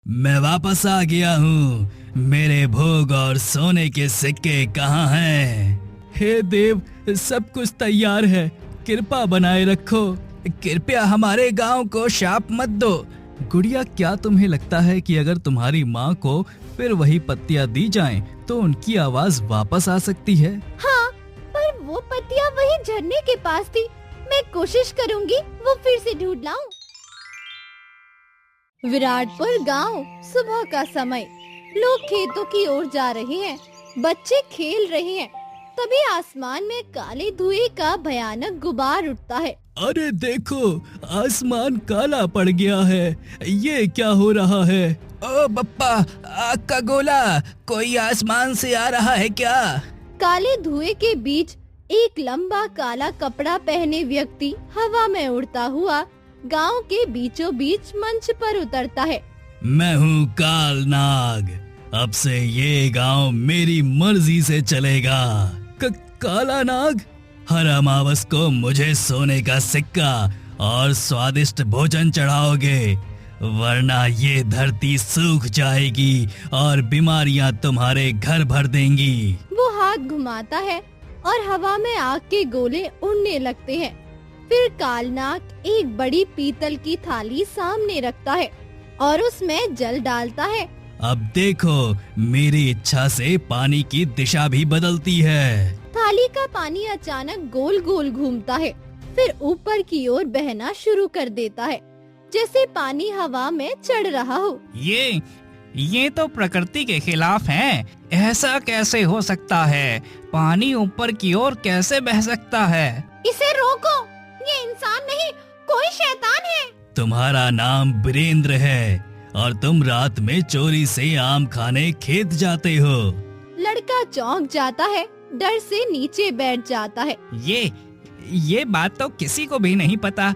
मैं वापस आ गया हूँ। मेरे भोग और सोने के सिक्के कहाँ हैं? हे देव, सब कुछ तैयार है, कृपा बनाए रखो। कृपया हमारे गांव को शाप मत दो। गुड़िया, क्या तुम्हें लगता है कि अगर तुम्हारी माँ को फिर वही पत्तियाँ दी जाएं, तो उनकी आवाज वापस आ सकती है? हाँ, पर वो पत्तियाँ वही झरने के पास थी। मैं कोशिश करूँगी वो फिर से ढूंढ लाऊं। विराटपुर गांव, सुबह का समय। लोग खेतों की ओर जा रहे हैं, बच्चे खेल रहे हैं। तभी आसमान में काले धुएं का भयानक गुबार उठता है। अरे देखो, आसमान काला पड़ गया है। ये क्या हो रहा है? ओ बप्पा, आग का गोला! कोई आसमान से आ रहा है क्या? काले धुएं के बीच एक लंबा काला कपड़ा पहने व्यक्ति हवा में उड़ता हुआ गांव के बीचों बीच मंच पर उतरता है। मैं हूँ काल नाग। अब से ये गांव मेरी मर्जी से चलेगा। काला नाग? हर अमावस को मुझे सोने का सिक्का और स्वादिष्ट भोजन चढ़ाओगे, वरना ये धरती सूख जाएगी और बीमारियां तुम्हारे घर भर देंगी। वो हाथ घुमाता है और हवा में आग के गोले उड़ने लगते हैं। फिर कालनाग एक बड़ी पीतल की थाली सामने रखता है और उसमें जल डालता है। अब देखो, मेरी इच्छा से पानी की दिशा भी बदलती है। थाली का पानी अचानक गोल गोल घूमता है, फिर ऊपर की ओर बहना शुरू कर देता है, जैसे पानी हवा में चढ़ रहा हो। ये तो प्रकृति के खिलाफ है। ऐसा कैसे हो सकता है? पानी ऊपर की ओर कैसे बह सकता है? इसे रोको, ये इंसान नहीं, कोई शैतान है। तुम्हारा नाम वीरेंद्र है और तुम रात में चोरी से आम खाने खेत जाते हो। लड़का चौंक जाता है, डर से नीचे बैठ जाता है। ये बात तो किसी को भी नहीं पता।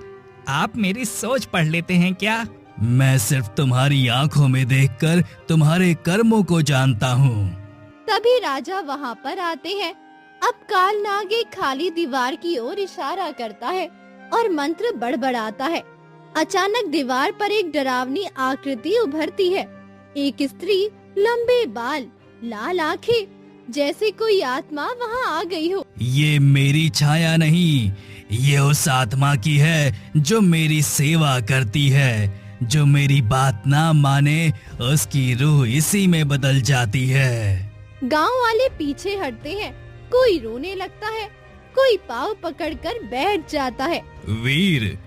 आप मेरी सोच पढ़ लेते हैं क्या? मैं सिर्फ तुम्हारी आंखों में देखकर तुम्हारे कर्मों को जानता हूँ। तभी राजा वहाँ पर आते हैं। अब कालनाग एक खाली दीवार की ओर इशारा करता है और मंत्र बड़बड़ाता है। अचानक दीवार पर एक डरावनी आकृति उभरती है। एक स्त्री, लंबे बाल, लाल आंखें, जैसे कोई आत्मा वहाँ आ गई हो। ये मेरी छाया नहीं, ये उस आत्मा की है जो मेरी सेवा करती है। जो मेरी बात ना माने, उसकी रूह इसी में बदल जाती है। गांव वाले पीछे हटते हैं। कोई रोने लगता है, कोई पाँव पकड़कर बैठ जाता है। वीर,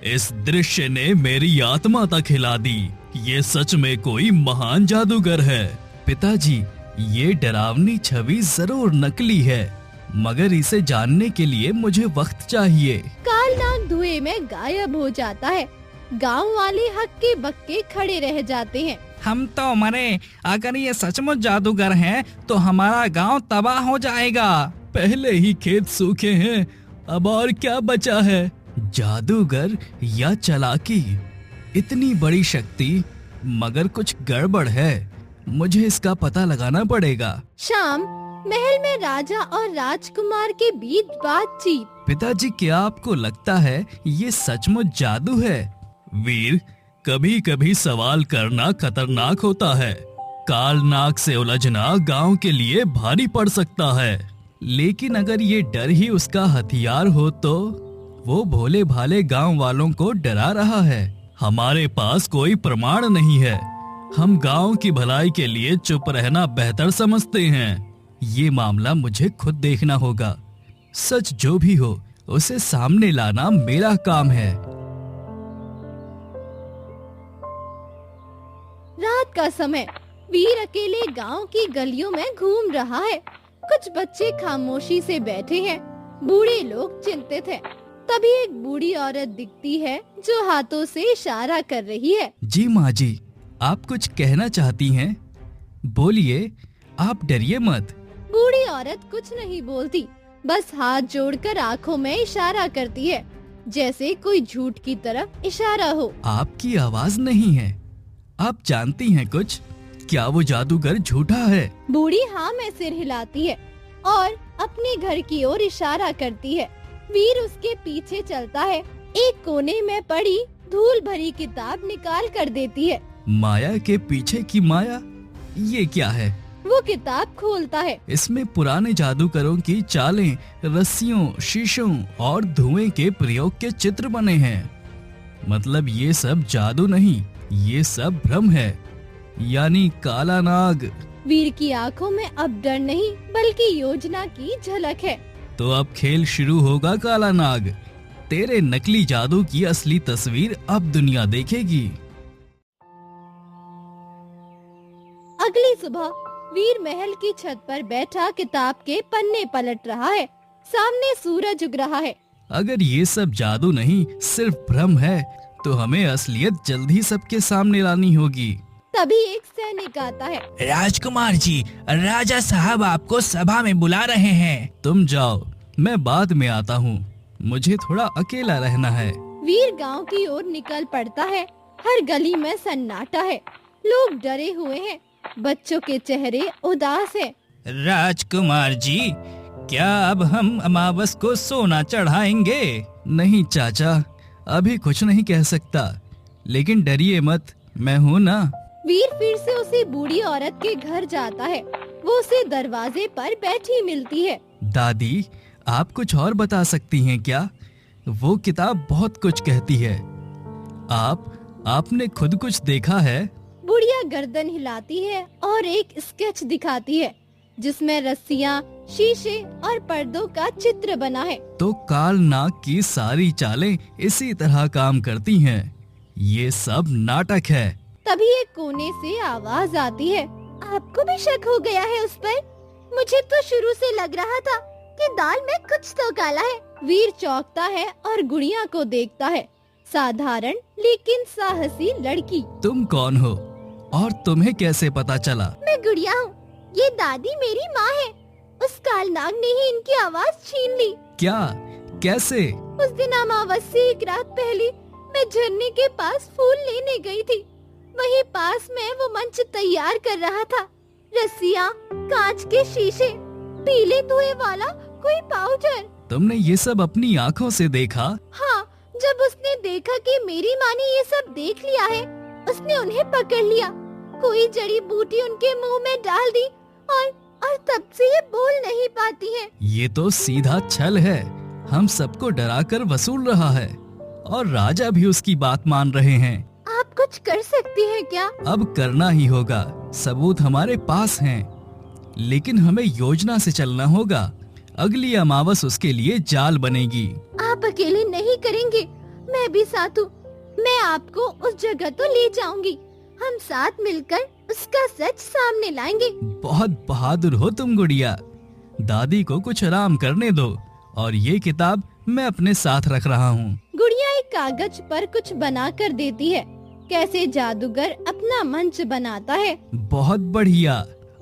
इस दृश्य ने मेरी आत्मा तक हिला दी। ये सच में कोई महान जादूगर है। पिताजी, ये डरावनी छवि जरूर नकली है, मगर इसे जानने के लिए मुझे वक्त चाहिए। कालनाग धुएं में गायब हो जाता है। गांव वाले हक्के बक्के खड़े रह जाते हैं। हम तो मरे। अगर ये सचमुच जादूगर हैं, तो हमारा गांव तबाह हो जाएगा। पहले ही खेत सूखे हैं, अब और क्या बचा है? जादूगर या चालाकी? इतनी बड़ी शक्ति, मगर कुछ गड़बड़ है। मुझे इसका पता लगाना पड़ेगा। शाम, महल में राजा और राजकुमार के बीच बातचीत। पिताजी, क्या आपको लगता है ये सचमुच जादू है? वीर, कभी कभी सवाल करना खतरनाक होता है। कालनाग से उलझना गांव के लिए भारी पड़ सकता है, लेकिन अगर ये डर ही उसका हथियार हो तो? वो भोले भाले गांव वालों को डरा रहा है। हमारे पास कोई प्रमाण नहीं है। हम गांव की भलाई के लिए चुप रहना बेहतर समझते हैं। ये मामला मुझे खुद देखना होगा। सच जो भी हो, उसे सामने लाना मेरा काम है। रात का समय। वीर अकेले गांव की गलियों में घूम रहा है। कुछ बच्चे खामोशी से बैठे हैं, बूढ़े लोग चिंतित हैं। तभी एक बूढ़ी औरत दिखती है जो हाथों से इशारा कर रही है। जी माँ जी, आप कुछ कहना चाहती हैं? बोलिए, आप डरिए मत। बूढ़ी औरत कुछ नहीं बोलती, बस हाथ जोड़कर आंखों में इशारा करती है, जैसे कोई झूठ की तरफ इशारा हो। आपकी आवाज नहीं है। आप जानती हैं कुछ? क्या वो जादूगर झूठा है? बूढ़ी हाँ में सिर हिलाती है और अपने घर की ओर इशारा करती है। वीर उसके पीछे चलता है। एक कोने में पड़ी धूल भरी किताब निकाल कर देती है। माया के पीछे की माया, ये क्या है? वो किताब खोलता है। इसमें पुराने जादूगरों की चालें, रस्सियों, शीशों और धुएं के प्रयोग के चित्र बने हैं। मतलब ये सब जादू नहीं, ये सब भ्रम है, यानी काला नाग। वीर की आंखों में अब डर नहीं बल्कि योजना की झलक है। तो अब खेल शुरू होगा काला नाग। तेरे नकली जादू की असली तस्वीर अब दुनिया देखेगी। अगली सुबह वीर महल की छत पर बैठा किताब के पन्ने पलट रहा है। सामने सूरज उग रहा है। अगर ये सब जादू नहीं सिर्फ भ्रम है तो हमें असलियत जल्द ही सबके सामने लानी होगी। तभी एक सैनिक आता है। राजकुमार जी, राजा साहब आपको सभा में बुला रहे हैं। तुम जाओ, मैं बाद में आता हूँ, मुझे थोड़ा अकेला रहना है। वीर गांव की ओर निकल पड़ता है। हर गली में सन्नाटा है। लोग डरे हुए हैं। बच्चों के चेहरे उदास है। राजकुमार जी, क्या अब हम अमावस को सोना चढ़ाएंगे? नहीं चाचा, अभी कुछ नहीं कह सकता, लेकिन डरिए मत, मैं हूँ ना। वीर फिर से उसी बूढ़ी औरत के घर जाता है। वो उसे दरवाजे पर बैठी मिलती है। दादी, आप कुछ और बता सकती हैं क्या? वो किताब बहुत कुछ कहती है। आपने खुद कुछ देखा है? बुढ़िया गर्दन हिलाती है और एक स्केच दिखाती है जिसमें रस्सियाँ, शीशे और पर्दों का चित्र बना है। तो काल नाग की सारी चालें इसी तरह काम करती हैं। ये सब नाटक है। तभी एक कोने से आवाज आती है। आपको भी शक हो गया है उस पर? मुझे तो शुरू से लग रहा था कि दाल में कुछ तो काला है। वीर चौंकता है और गुड़िया को देखता है। साधारण लेकिन साहसी लड़की। तुम कौन हो और तुम्हें कैसे पता चला? मैं गुड़िया हूँ। ये दादी मेरी माँ है। उस कालनाग ने ही इनकी आवाज छीन ली। क्या? कैसे? उस दिन अमावस से एक रात पहले मैं झरने के पास फूल लेने गई थी। वहीं पास में वो मंच तैयार कर रहा था। रस्सियाँ, कांच के शीशे, पीले धुएं वाला कोई पाउडर। तुमने ये सब अपनी आँखों से देखा? हाँ, जब उसने देखा कि मेरी माँ ने ये सब देख लिया है, उसने उन्हें पकड़ लिया। कोई जड़ी बूटी उनके मुंह में डाल दी और तब से ये बोल नहीं पाती है। ये तो सीधा छल है। हम सबको डराकर वसूल रहा है और राजा भी उसकी बात मान रहे हैं। आप कुछ कर सकती हैं क्या? अब करना ही होगा। सबूत हमारे पास हैं, लेकिन हमें योजना से चलना होगा। अगली अमावस उसके लिए जाल बनेगी। आप अकेले नहीं करेंगे, मैं भी साथ हूँ। मैं आपको उस जगह तो ले जाऊंगी। हम साथ मिलकर उसका सच सामने लाएंगे। बहुत बहादुर हो तुम गुड़िया। दादी को कुछ आराम करने दो और ये किताब मैं अपने साथ रख रहा हूँ। गुड़िया एक कागज पर कुछ बना कर देती है। कैसे जादूगर अपना मंच बनाता है। बहुत बढ़िया।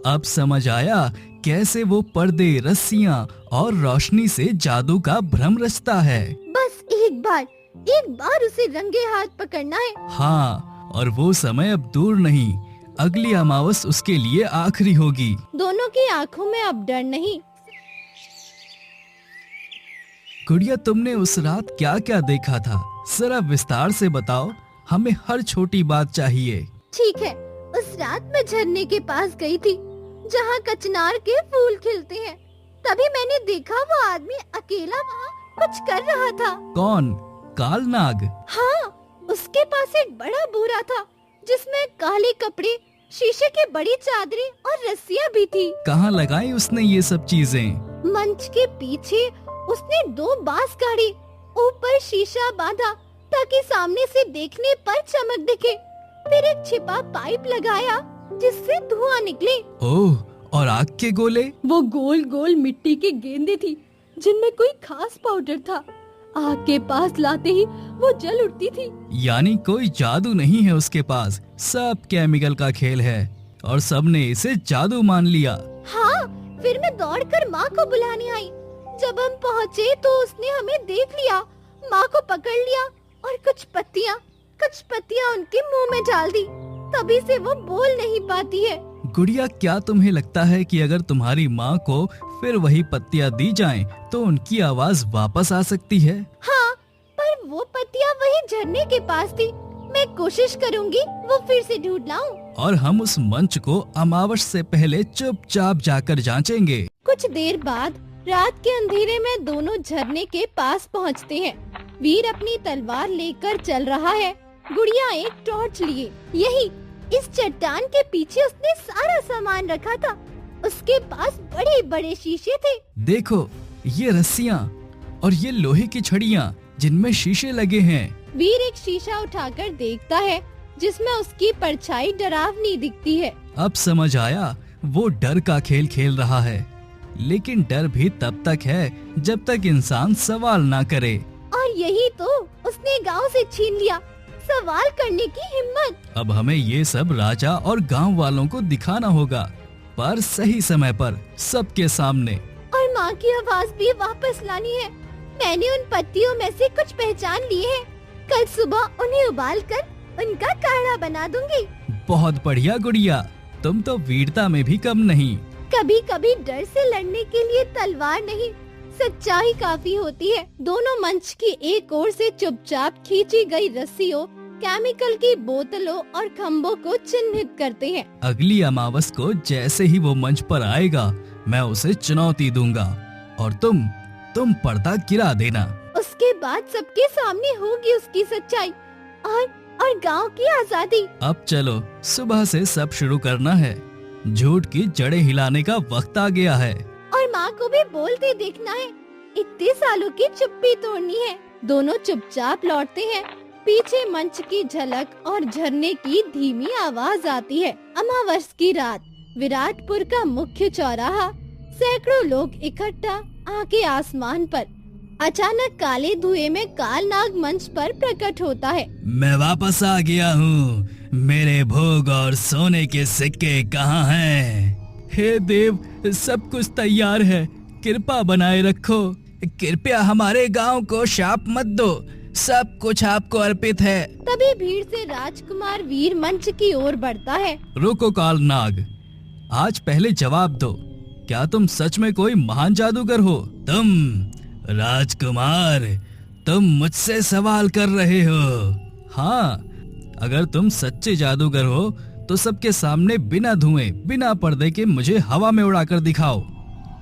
अब समझ आया कैसे वो पर्दे, रस्सियाँ और रोशनी से जादू का भ्रम रचता है। बस एक बार उसे रंगे हाथ पकड़ना है। हाँ, और वो समय अब दूर नहीं। अगली अमावस उसके लिए आखिरी होगी। दोनों की आंखों में अब डर नहीं। गुड़िया, तुमने उस रात क्या क्या देखा था? जरा विस्तार से बताओ, हमें हर छोटी बात चाहिए। ठीक है, उस रात मैं झरने के पास गई थी जहाँ कचनार के फूल खिलते हैं। तभी मैंने देखा वो आदमी अकेला वहाँ कुछ कर रहा था। कौन? कालनाग? हाँ, उसके पास एक बड़ा बोरा था जिसमें काले कपड़े, शीशे की बड़ी चादरें और रस्सियाँ भी थी। कहाँ लगाई उसने ये सब चीजें? मंच के पीछे उसने 2 बांस गाड़ी, ऊपर शीशा बांधा ताकि सामने से देखने पर चमक दिखे। फिर एक छिपा पाइप लगाया जिससे धुआं निकले। ओह, और आग के गोले? वो गोल गोल मिट्टी की गेंदें थी जिनमें कोई खास पाउडर था। आग के पास लाते ही वो जल उठती थी। यानी कोई जादू नहीं है उसके पास, सब केमिकल का खेल है और सबने इसे जादू मान लिया। हाँ, फिर मैं दौड़कर माँ को बुलाने आई। जब हम पहुँचे तो उसने हमें देख लिया, माँ को पकड़ लिया और कुछ पत्तियाँ उनके मुंह में डाल दी। तभी से वो बोल नहीं पाती है। गुड़िया, क्या तुम्हें लगता है कि अगर तुम्हारी माँ को फिर वही पत्तियाँ दी जाएं, तो उनकी आवाज वापस आ सकती है? हाँ, पर वो पत्तियाँ वही झरने के पास थी मैं कोशिश करूंगी वो फिर से ढूंढ लाऊं। और हम उस मंच को अमावस से पहले चुपचाप जाकर जांचेंगे। कुछ देर बाद रात के अंधेरे में दोनों झरने के पास पहुंचते हैं। वीर अपनी तलवार लेकर चल रहा है, गुड़िया एक टॉर्च लिए। यही इस चट्टान के पीछे उसने सारा सामान रखा था। उसके पास बड़े बड़े शीशे थे। देखो, ये रस्सियाँ और ये लोहे की छड़ियाँ जिनमें शीशे लगे हैं। वीर एक शीशा उठाकर देखता है जिसमें उसकी परछाई डरावनी दिखती है। अब समझ आया, वो डर का खेल खेल रहा है। लेकिन डर भी तब तक है जब तक इंसान सवाल ना करे। और यही तो उसने गांव से छीन लिया, सवाल करने की हिम्मत। अब हमें ये सब राजा और गांव वालों को दिखाना होगा, पर सही समय पर, सबके सामने। और माँ की आवाज भी वापस लानी है। मैंने उन पत्तियों में से कुछ पहचान लिए हैं। कल सुबह उन्हें उबालकर उनका काढ़ा बना दूंगी। बहुत बढ़िया गुड़िया, तुम तो वीरता में भी कम नहीं। कभी कभी डर से लड़ने के लिए तलवार नहीं, सच्चाई काफी होती है। दोनों मंच की एक ओर से चुपचाप खींची गई रस्सियों, केमिकल की बोतलों और खम्भों को चिन्हित करते हैं। अगली अमावस को जैसे ही वो मंच पर आएगा, मैं उसे चुनौती दूंगा और तुम पर्दा गिरा देना। उसके बाद सबके सामने होगी उसकी सच्चाई और गांव की आजादी। अब चलो, सुबह से सब शुरू करना है। झूठ की जड़ें हिलाने का वक्त आ गया है। और माँ को भी बोलते देखना है। इतने सालों की चुप्पी तोड़नी है। दोनों चुपचाप लौटते हैं। पीछे मंच की झलक और झरने की धीमी आवाज आती है। अमावस की रात, विराटपुर का मुख्य चौराहा, सैकड़ों लोग इकट्ठा, आंखें आसमान पर। अचानक काले धुएं में कालनाग मंच पर प्रकट होता है। मैं वापस आ गया हूँ। मेरे भोग और सोने के सिक्के कहाँ हैं? हे देव, सब कुछ तैयार है, कृपा बनाए रखो। कृपया हमारे गांव को शाप मत दो, सब कुछ आपको अर्पित है। तभी भीड़ से राजकुमार वीर मंच की ओर बढ़ता है। रुको कालनाग, आज पहले जवाब दो, क्या तुम सच में कोई महान जादूगर हो? तुम राजकुमार, तुम मुझसे सवाल कर रहे हो? हाँ, अगर तुम सच्चे जादूगर हो तो सबके सामने बिना धुएं, बिना पर्दे के मुझे हवा में उड़ाकर दिखाओ।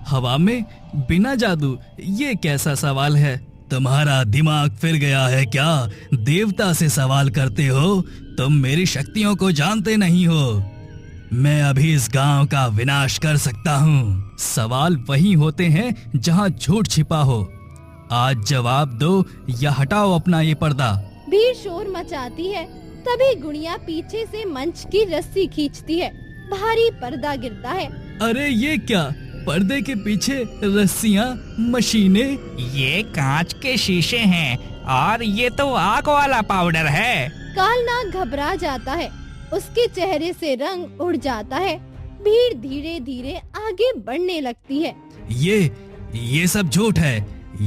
हवा में बिना जादू, ये कैसा सवाल है? तुम्हारा दिमाग फिर गया है क्या? देवता से सवाल करते हो? तुम मेरी शक्तियों को जानते नहीं हो। मैं अभी इस गांव का विनाश कर सकता हूँ। सवाल वही होते हैं जहाँ झूठ छिपा हो। आज जवाब दो या हटाओ अपना ये पर्दा। भीड़ शोर मचाती है। तभी गुड़िया पीछे से मंच की रस्सी खींचती है। भारी पर्दा गिरता है। अरे ये क्या? पर्दे के पीछे रस्सियाँ, मशीनें। ये कांच के शीशे हैं और ये तो आग वाला पाउडर है। कालनाग घबरा जाता है। उसके चेहरे से रंग उड़ जाता है। भीड़ धीरे धीरे आगे बढ़ने लगती है। ये सब झूठ है।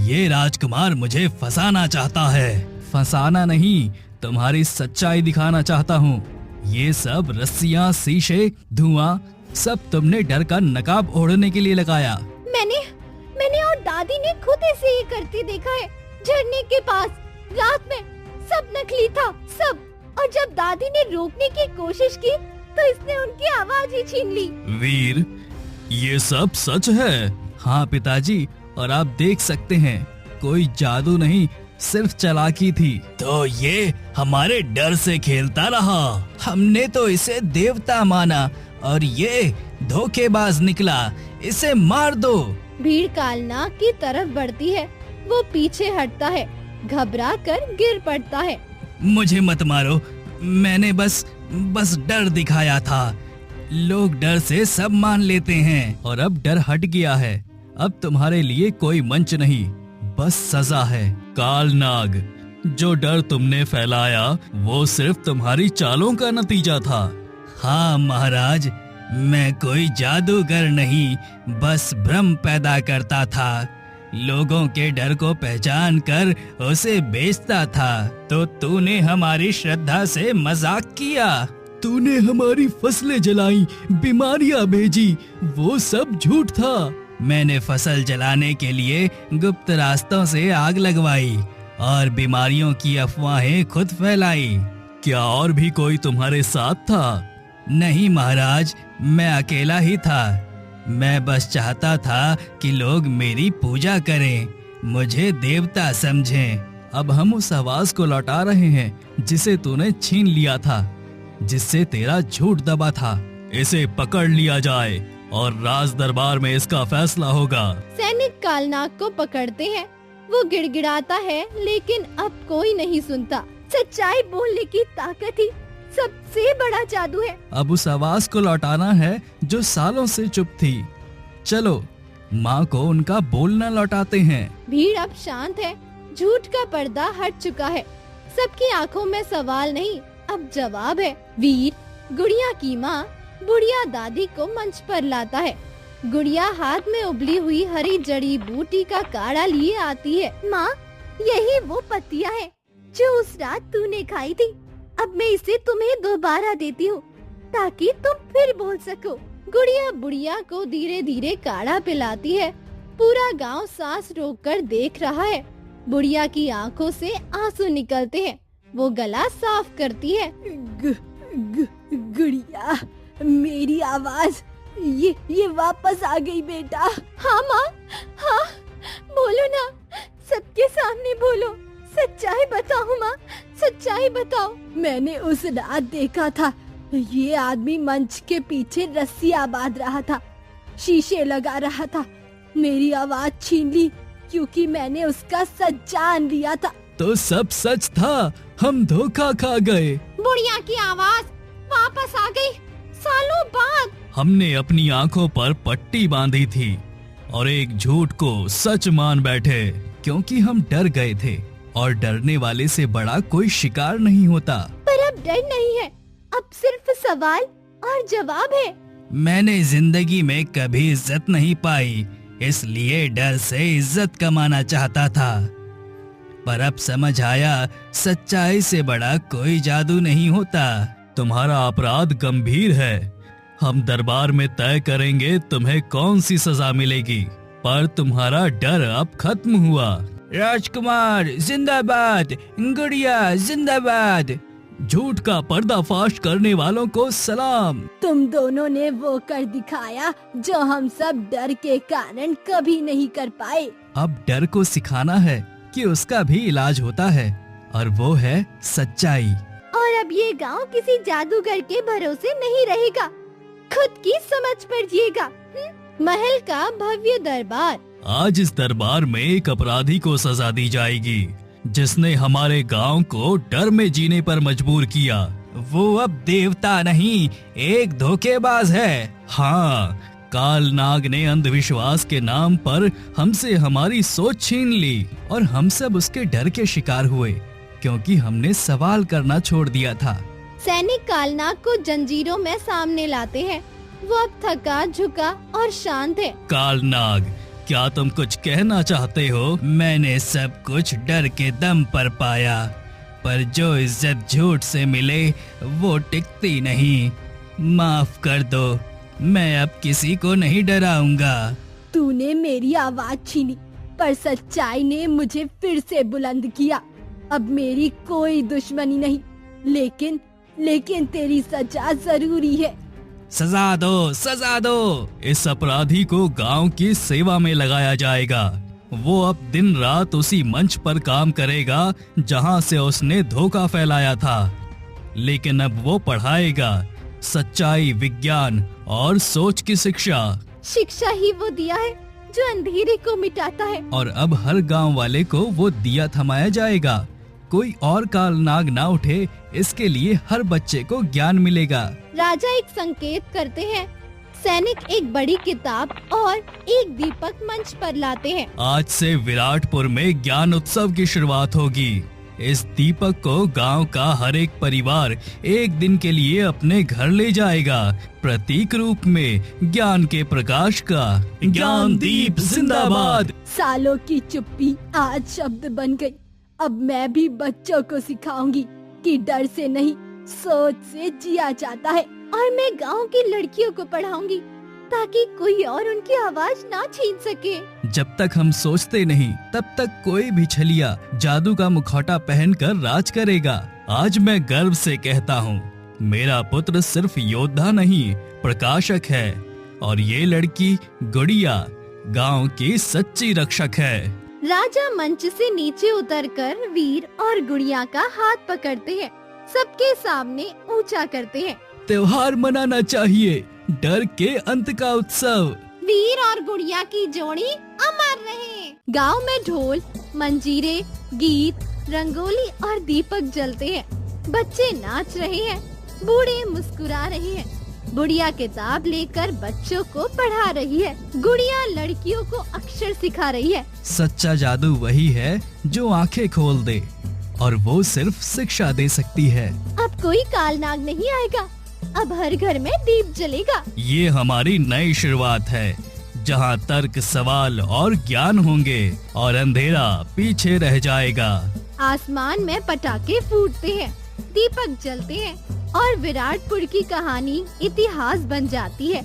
ये राजकुमार मुझे फंसाना चाहता है। फंसाना नहीं, तुम्हारी सच्चाई दिखाना चाहता हूँ। ये सब रस्सियाँ, शीशे, धुआं, सब तुमने डर का नकाब ओढ़ने के लिए लगाया। मैंने और दादी ने खुद इसे ये करते देखा है। झरने के पास रात में सब नकली था, सब। और जब दादी ने रोकने की कोशिश की तो इसने उनकी आवाज ही छीन ली। वीर, ये सब सच है? हाँ पिताजी, और आप देख सकते हैं, कोई जादू नहीं, सिर्फ चालाकी थी। तो ये हमारे डर से खेलता रहा। हमने तो इसे देवता माना और ये धोखेबाज निकला। इसे मार दो। भीड़ कालनाग की तरफ बढ़ती है। वो पीछे हटता है, घबरा कर गिर पड़ता है। मुझे मत मारो, मैंने बस डर दिखाया था। लोग डर से सब मान लेते हैं और अब डर हट गया है। अब तुम्हारे लिए कोई मंच नहीं, बस सजा है। कालनाग, जो डर तुमने फैलाया वो सिर्फ तुम्हारी चालों का नतीजा था। हाँ महाराज, मैं कोई जादूगर नहीं, बस भ्रम पैदा करता था। लोगों के डर को पहचान कर उसे बेचता था। तो तूने हमारी श्रद्धा से मजाक किया। तूने हमारी फसलें जलाई, बीमारियां भेजी, वो सब झूठ था। मैंने फसल जलाने के लिए गुप्त रास्तों से आग लगवाई और बीमारियों की अफवाहें खुद फैलाई। क्या और भी कोई तुम्हारे साथ था? नहीं महाराज, मैं अकेला ही था। मैं बस चाहता था कि लोग मेरी पूजा करें, मुझे देवता समझें। अब हम उस आवाज को लौटा रहे हैं जिसे तूने छीन लिया था, जिससे तेरा झूठ दबा था। इसे पकड़ लिया जाए और राज दरबार में इसका फैसला होगा। सैनिक कालनाग को पकड़ते हैं। वो गिड़गिड़ाता है लेकिन अब कोई नहीं सुनता। सच्चाई बोलने की ताकत ही सबसे बड़ा जादू है। अब उस आवाज को लौटाना है जो सालों से चुप थी। चलो माँ को उनका बोलना लौटाते हैं। भीड़ अब शांत है। झूठ का पर्दा हट चुका है। सबकी आंखों में सवाल नहीं, अब जवाब है। वीर गुड़िया की माँ बुढ़िया दादी को मंच पर लाता है। गुड़िया हाथ में उबली हुई हरी जड़ी बूटी का काढ़ा लिए आती है। माँ, यही वो पत्तियाँ हैं जो उस रात तूने खाई थी। अब मैं इसे तुम्हें दोबारा देती हूँ ताकि तुम फिर बोल सको। गुड़िया बुढ़िया को धीरे धीरे काढ़ा पिलाती है। पूरा गांव सांस रोककर देख रहा है। बुढ़िया की आंखों से आंसू निकलते हैं। वो गला साफ करती है। गुड़िया, मेरी आवाज ये वापस आ गई बेटा। हाँ माँ, हाँ बोलो ना, सबके सामने बोलो। सच्चाई बताओ माँ, सच्चाई बताओ। मैंने उस रात देखा था, ये आदमी मंच के पीछे रस्सियाँ बांध रहा था, शीशे लगा रहा था। मेरी आवाज छीन ली क्योंकि मैंने उसका सच जान लिया था। तो सब सच था, हम धोखा खा गए। बुढ़िया की आवाज वापस आ गई सालों बाद। हमने अपनी आंखों पर पट्टी बांधी थी और एक झूठ को सच मान बैठे क्योंकि हम डर गए थे और डरने वाले से बड़ा कोई शिकार नहीं होता। पर अब डर नहीं है, अब सिर्फ सवाल और जवाब है। मैंने जिंदगी में कभी इज्जत नहीं पाई, इसलिए डर से इज्जत कमाना चाहता था। पर अब समझ आया, सच्चाई से बड़ा कोई जादू नहीं होता। तुम्हारा अपराध गंभीर है। हम दरबार में तय करेंगे तुम्हें कौन सी सजा मिलेगी, पर तुम्हारा डर अब खत्म हुआ। राजकुमार जिंदाबाद, गुड़िया जिंदाबाद। झूठ का पर्दाफाश करने वालों को सलाम। तुम दोनों ने वो कर दिखाया जो हम सब डर के कारण कभी नहीं कर पाए। अब डर को सिखाना है कि उसका भी इलाज होता है, और वो है सच्चाई। और अब ये गांव किसी जादूगर के भरोसे नहीं रहेगा, खुद की समझ पर जिएगा। महल का भव्य दरबार। आज इस दरबार में एक अपराधी को सजा दी जाएगी जिसने हमारे गांव को डर में जीने पर मजबूर किया। वो अब देवता नहीं, एक धोखेबाज है। हाँ, काल नाग ने अंधविश्वास के नाम पर हमसे हमारी सोच छीन ली और हम सब उसके डर के शिकार हुए क्योंकि हमने सवाल करना छोड़ दिया था। सैनिक कालनाग को जंजीरों में सामने लाते हैं। वो अब थका झुका और शांत है। कालनाग, क्या तुम कुछ कहना चाहते हो? मैंने सब कुछ डर के दम पर पाया, पर जो इज्जत झूठ से मिले वो टिकती नहीं। माफ कर दो, मैं अब किसी को नहीं डराऊंगा। तूने मेरी आवाज छीनी, पर सच्चाई ने मुझे फिर से बुलंद किया। अब मेरी कोई दुश्मनी नहीं, लेकिन तेरी सजा जरूरी है। सजा दो, सजा दो। इस अपराधी को गांव की सेवा में लगाया जाएगा। वो अब दिन रात उसी मंच पर काम करेगा जहां से उसने धोखा फैलाया था, लेकिन अब वो पढ़ाएगा सच्चाई, विज्ञान और सोच की शिक्षा। शिक्षा ही वो दिया है जो अंधेरे को मिटाता है। और अब हर गांव वाले को वो दिया थमाया जाएगा। कोई और काल नाग ना उठे, इसके लिए हर बच्चे को ज्ञान मिलेगा। राजा एक संकेत करते हैं। सैनिक एक बड़ी किताब और एक दीपक मंच पर लाते हैं। आज से विराटपुर में ज्ञान उत्सव की शुरुआत होगी। इस दीपक को गांव का हर एक परिवार एक दिन के लिए अपने घर ले जाएगा, प्रतीक रूप में ज्ञान के प्रकाश का। ज्ञान दीप जिंदाबाद। सालों की चुप्पी आज शब्द बन गई। अब मैं भी बच्चों को सिखाऊंगी कि डर से नहीं, सोच से जिया जाता है। और मैं गांव की लड़कियों को पढ़ाऊंगी ताकि कोई और उनकी आवाज ना छीन सके। जब तक हम सोचते नहीं, तब तक कोई भी छलिया जादू का मुखौटा पहनकर राज करेगा। आज मैं गर्व से कहता हूँ, मेरा पुत्र सिर्फ योद्धा नहीं, प्रकाशक है। और ये लड़की गुड़िया गांव की सच्ची रक्षक है। राजा मंच से नीचे उतरकर वीर और गुड़िया का हाथ पकड़ते हैं, सबके सामने ऊंचा करते हैं। त्योहार मनाना चाहिए, डर के अंत का उत्सव। वीर और गुड़िया की जोड़ी अमर रहे। गांव में ढोल, मंजीरे, गीत, रंगोली और दीपक जलते हैं। बच्चे नाच रहे हैं, बूढ़े मुस्कुरा रहे हैं। बुढ़िया किताब लेकर बच्चों को पढ़ा रही है। गुड़िया लड़कियों को अक्षर सिखा रही है। सच्चा जादू वही है जो आंखें खोल दे, और वो सिर्फ शिक्षा दे सकती है। अब कोई कालनाग नहीं आएगा, अब हर घर में दीप जलेगा। ये हमारी नई शुरुआत है, जहाँ तर्क, सवाल और ज्ञान होंगे और अंधेरा पीछे रह जाएगा। आसमान में पटाखे फूटते हैं, दीपक जलते हैं और विराटपुर की कहानी इतिहास बन जाती है।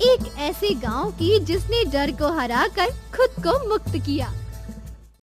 एक ऐसे गांव की जिसने डर को हराकर खुद को मुक्त किया।